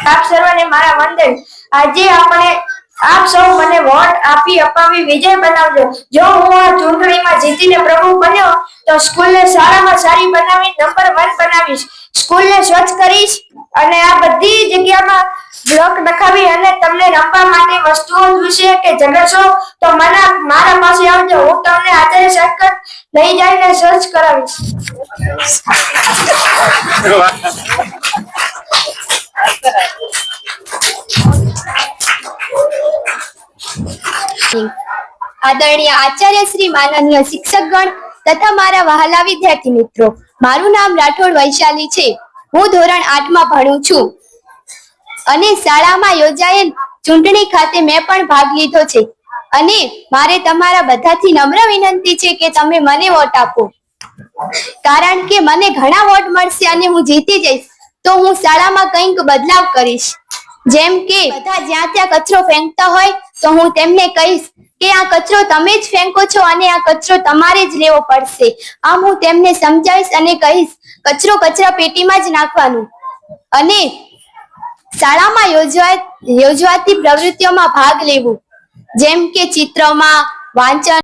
આપ સર્વને મારા વંદન। આજે આપણે આપ સૌ મને વોટ આપી અપાવી વિજય બનાવજો। જો હું આ ચૂંટણીમાં જીતીને પ્રભુ બન્યો તો સ્કૂલને સારામાં સારી બનાવી નંબર 1 બનાવીશ। સ્કૂલને સ્વચ્છ કરીશ અને આ બધી જગ્યામાં બ્લોક નખાવી અને તમને રમવા માટે વસ્તુઓ જોઈશે કે ઝઘડશો તો મારા પાસે આવજો। હું તમને આચાર્ય સર્કલ લઈ જઈને સર્ચ કરાવીશ। આદરણીય આચાર્ય શ્રી, માનનીય શિક્ષકગણ તથા મારા વહાલા વિદ્યાર્થી મિત્રો, મારું નામ રાઠોડ વૈશાલી છે। હું ધોરણ 8 માં ભણું છું અને શાળામાં યોજાયેલ ચૂંટણી ખાતે મેં પણ ભાગ લીધો છે અને મારે તમારા બધાથી નમ્ર વિનંતી છે કે તમે મને વોટ આપો, કારણ કે મને ઘણા વોટ મળશે અને હું જીતી જઈશ તો હું શાળામાં કંઈક બદલાવ કરીશ। જેમ કે બધા જ્યાં ત્યાં કચરો ફેંકતા હોય તો હું તેમને કહીશ કે આ કચરો તમે જ ફેંકો છો અને આ કચરો તમારે જ લેવો પડશે। આમ હું તેમને સમજાવીશ અને કહીશ કચરો કચરા પેટીમાં જ નાખવાનું અને શાળામાં યોજવાતી પ્રવૃત્તિઓમાં ભાગ લેવું, જેમ કે ચિત્રમાં, વાંચન